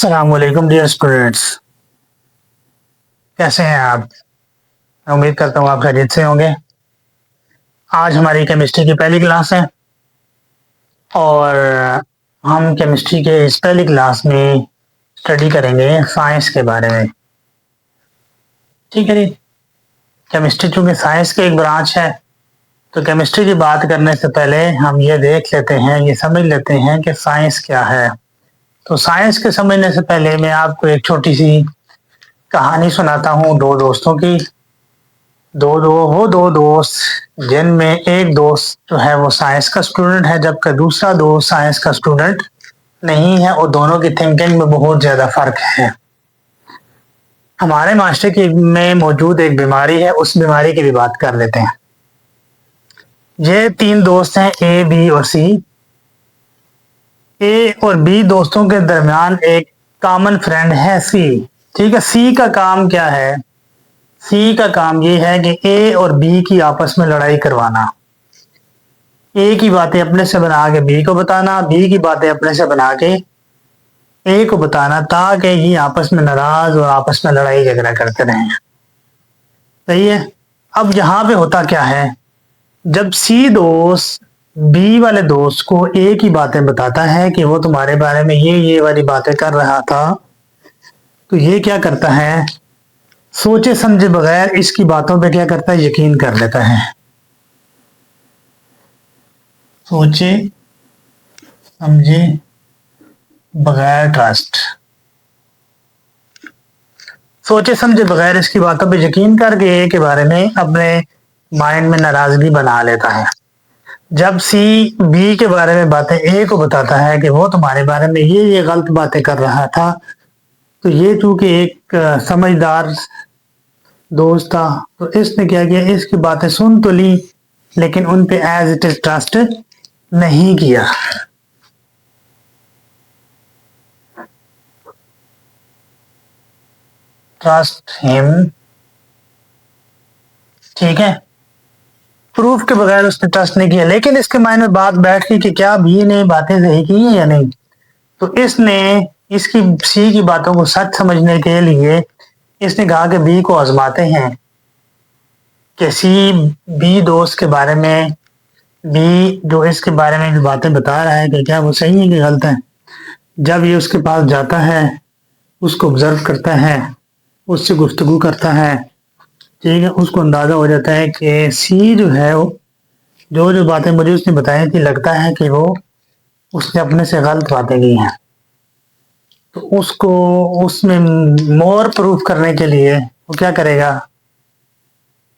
अस्सलामुअलैकुम dear students. कैसे हैं आप? मैं उम्मीद करता हूँ आप खैरियत से होंगे। आज हमारी केमिस्ट्री की पहली क्लास है और हम केमिस्ट्री के इस पहली क्लास में स्टडी करेंगे साइंस के बारे में। ठीक है जी। केमिस्ट्री चूंकि साइंस की एक ब्रांच है तो केमिस्ट्री की बात करने से पहले हम ये देख लेते हैं, ये समझ लेते हैं कि साइंस क्या है। तो साइंस के समझने से पहले मैं आपको एक छोटी सी कहानी सुनाता हूँ दो दोस्तों की। दो दोस्त जिनमें एक दोस्त जो है वो साइंस का स्टूडेंट है जबकि दूसरा दोस्त साइंस का स्टूडेंट नहीं है और दोनों की थिंकिंग में बहुत ज्यादा फर्क है। हमारे मास्टर की में मौजूद एक बीमारी है, उस बीमारी की भी बात कर लेते हैं। ये तीन दोस्त हैं, ए बी और सी। ए और बी दोस्तों के दरमियान एक कॉमन फ्रेंड है सी। ठीक है, सी का काम क्या है? सी का काम ये है कि ए और बी की आपस में लड़ाई करवाना। ए की बातें अपने से बना के बी को बताना, बी की बातें अपने से बना के ए को बताना, ताकि ये आपस में नाराज और आपस में लड़ाई झगड़ा करते रहें। सही है। अब यहाँ पे होता क्या है, जब सी दोस्त बी वाले दोस्त को ए की बातें बताता है कि वो तुम्हारे बारे में ये वाली बातें कर रहा था, तो ये क्या करता है, सोचे समझे बगैर इसकी बातों पे क्या करता है, यकीन कर लेता है। सोचे समझे बगैर ट्रस्ट, सोचे समझे बगैर इसकी बातों पे यकीन करके ए के बारे में अपने माइंड में नाराजगी बना लेता है। जब सी बी के बारे में बातें ए को बताता है कि वो तुम्हारे बारे में ये गलत बातें कर रहा था, तो ये चूंकि एक समझदार दोस्त था तो इसने क्या किया, इसकी बातें सुन तो ली लेकिन उन पे एज इट इज ट्रस्ट नहीं किया। ट्रस्ट हिम, ठीक है, प्रूफ के बगैर उसने ट्रस्ट नहीं किया। लेकिन इसके माइंड में बात बैठ गई कि क्या बी ने बातें सही की है या नहीं, तो इसने इसकी सी की बातों को सच समझने के लिए इसने कहा कि बी को आजमाते हैं कि सी बी दोस्त के बारे में, बी जो इसके बारे में जो बातें बता रहा है कि क्या वो सही है कि गलत है। जब ये उसके पास जाता है, उसको ऑब्जर्व करता है, उससे गुफ्तगू करता है, ठीक है, उसको अंदाजा हो जाता है कि सी जो है वो जो जो बातें मुझे उसने बताई थी, लगता है कि वो उसने अपने से गलत बातें की हैं। तो उसको उसमें मोर प्रूफ करने के लिए वो क्या करेगा,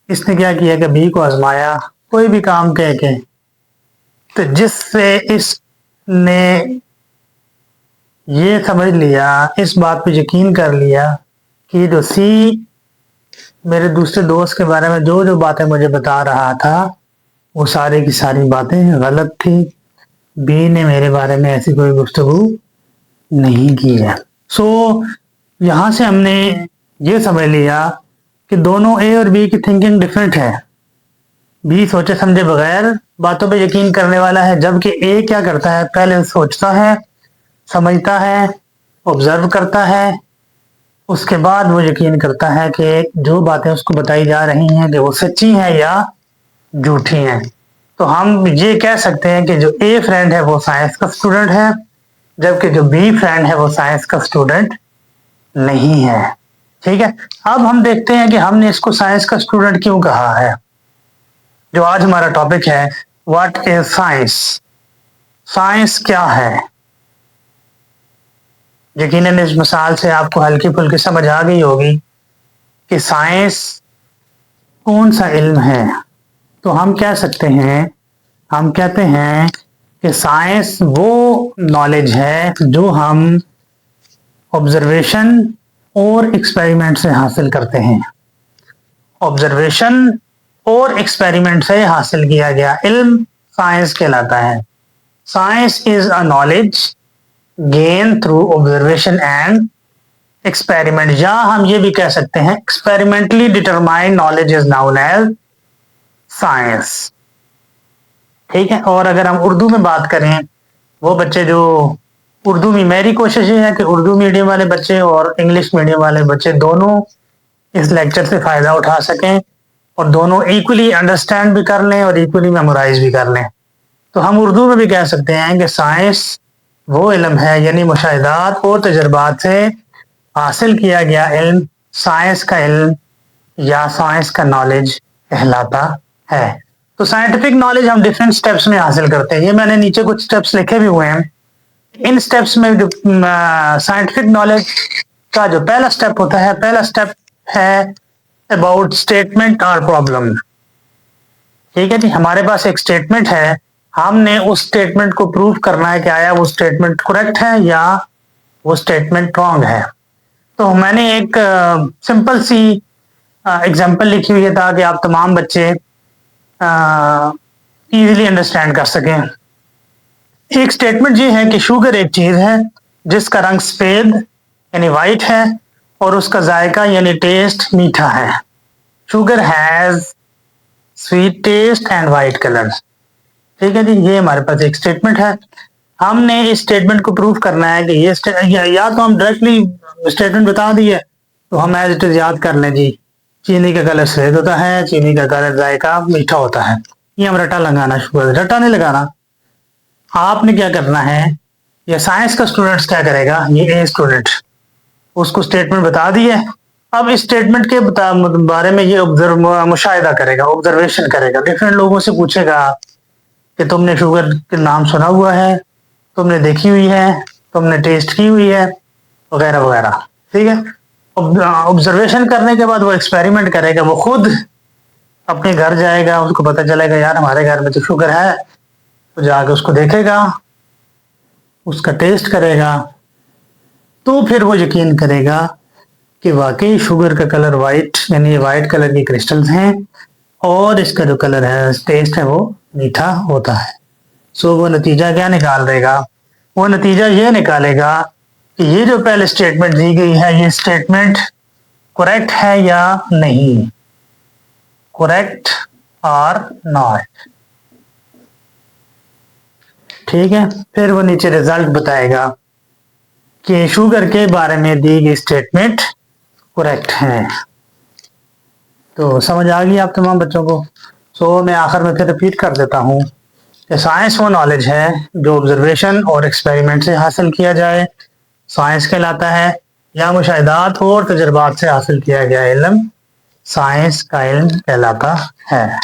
इसने क्या किया कि बी को आजमाया कोई भी काम कह के, तो जिससे इसने ये समझ लिया, इस बात पे यकीन कर लिया कि जो सी मेरे दूसरे दोस्त के बारे में जो जो बातें मुझे बता रहा था वो सारी की सारी बातें गलत थी। बी ने मेरे बारे में ऐसी कोई गुफ्तगू नहीं की है। सो यहां से हमने ये समझ लिया कि दोनों ए और बी की थिंकिंग डिफरेंट है। बी सोचे समझे बगैर बातों पे यकीन करने वाला है, जबकि ए क्या करता है, पहले सोचता है, समझता है, ऑब्जर्व करता है, उसके बाद वो यकीन करता है कि जो बातें उसको बताई जा रही हैं कि वो सच्ची हैं या झूठी हैं। तो हम ये कह सकते हैं कि जो ए फ्रेंड है वो साइंस का स्टूडेंट है, जबकि जो बी फ्रेंड है वो साइंस का स्टूडेंट नहीं है। ठीक है, अब हम देखते हैं कि हमने इसको साइंस का स्टूडेंट क्यों कहा है। जो आज हमारा टॉपिक है, व्हाट इज साइंस, साइंस क्या है। यकीनन इस मिसाल से आपको हल्की फुल्की समझ आ गई होगी कि साइंस कौन सा इल्म है। तो हम कह सकते हैं, हम कहते हैं कि साइंस वो नॉलेज है जो हम ऑब्जर्वेशन और एक्सपेरिमेंट से हासिल करते हैं। ऑब्जर्वेशन और एक्सपेरिमेंट से हासिल किया गया इल्म साइंस कहलाता है। Science is a knowledge gain through observation and experiment, या हम ये भी कह सकते हैं experimentally determined knowledge is known as science. ठीक है, और अगर हम उर्दू में बात करें, वो बच्चे जो उर्दू में मेरी कोशिश ये है कि उर्दू मीडियम वाले बच्चे और इंग्लिश मीडियम वाले बच्चे दोनों इस लेक्चर से फ़ायदा उठा सकें और दोनों इक्वली अंडरस्टैंड भी कर लें और इक्वली मेमोराइज भी कर लें। तो हम उर्दू में भी कह सकते हैं कि साइंस वो इल्म है, यानी मुशाहिदात और तजर्बात से हासिल किया गया इल्म साइंस का इल्म या साइंस का नॉलेज कहलाता है। तो साइंटिफिक नॉलेज हम डिफरेंट स्टेप्स में हासिल करते हैं। ये मैंने नीचे कुछ स्टेप्स लिखे भी हुए हैं। इन स्टेप्स में जो साइंटिफिक नॉलेज का जो पहला स्टेप होता है, पहला स्टेप है अबाउट स्टेटमेंट और प्रॉब्लम। ठीक है जी, हमारे पास एक स्टेटमेंट है, हमने उस स्टेटमेंट को प्रूव करना है कि आया वो स्टेटमेंट करेक्ट है या वो स्टेटमेंट रॉन्ग है। तो मैंने एक सिंपल सी एग्जांपल लिखी हुई है ताकि आप तमाम बच्चे इजीली अंडरस्टैंड कर सकें। एक स्टेटमेंट ये है कि शुगर एक चीज है जिसका रंग सफेद यानी वाइट है और उसका जायका यानी टेस्ट मीठा है। Sugar has sweet taste and white colour. ठीक है जी, ये हमारे पास एक स्टेटमेंट है। हमने इस स्टेटमेंट को प्रूव करना है कि ये या तो हम डायरेक्टली स्टेटमेंट बता दिए तो हम एज इट इज याद कर लें जी, चीनी का कलर सफेद होता है, चीनी का कलर जायका मीठा होता है। ये हम रटा लगाना शुरू कर, रटा नहीं लगाना। आपने क्या करना है, ये साइंस का स्टूडेंट्स क्या करेगा, ये ए स्टूडेंट उसको स्टेटमेंट बता दिए। अब इस स्टेटमेंट के बारे में ये मुशाहिदा करेगा, ऑब्जर्वेशन करेगा, डिफरेंट लोगों से पूछेगा कि तुमने शुगर के नाम सुना हुआ है, तुमने देखी हुई है, तुमने टेस्ट की हुई है, वगैरह वगैरह। ठीक है, ऑब्जर्वेशन करने के बाद वो एक्सपेरिमेंट करेगा, वो खुद अपने घर जाएगा, उसको पता चलेगा यार हमारे घर में तो शुगर है, तो जाके उसको देखेगा, उसका टेस्ट करेगा, तो फिर वो यकीन करेगा कि वाकई शुगर का कलर वाइट यानी वाइट कलर की क्रिस्टल्स हैं और इसका जो कलर है टेस्ट है वो मीठा होता है। सो वो नतीजा क्या निकाल देगा, वो नतीजा ये निकालेगा कि ये जो पहले स्टेटमेंट दी गई है ये स्टेटमेंट करेक्ट है या नहीं, करेक्ट और नॉट। ठीक है, फिर वो नीचे रिजल्ट बताएगा कि शुगर के बारे में दी गई स्टेटमेंट करेक्ट है। तो समझ आ गई आप तमाम बच्चों को। सो मैं आखिर में फिर रिपीट कर देता हूँ कि साइंस वो नॉलेज है जो ऑब्जर्वेशन और एक्सपेरिमेंट से हासिल किया जाए, साइंस कहलाता है, या मुशाहिदात और तजर्बात से हासिल किया गया इल्म साइंस का इल्म कहलाता है।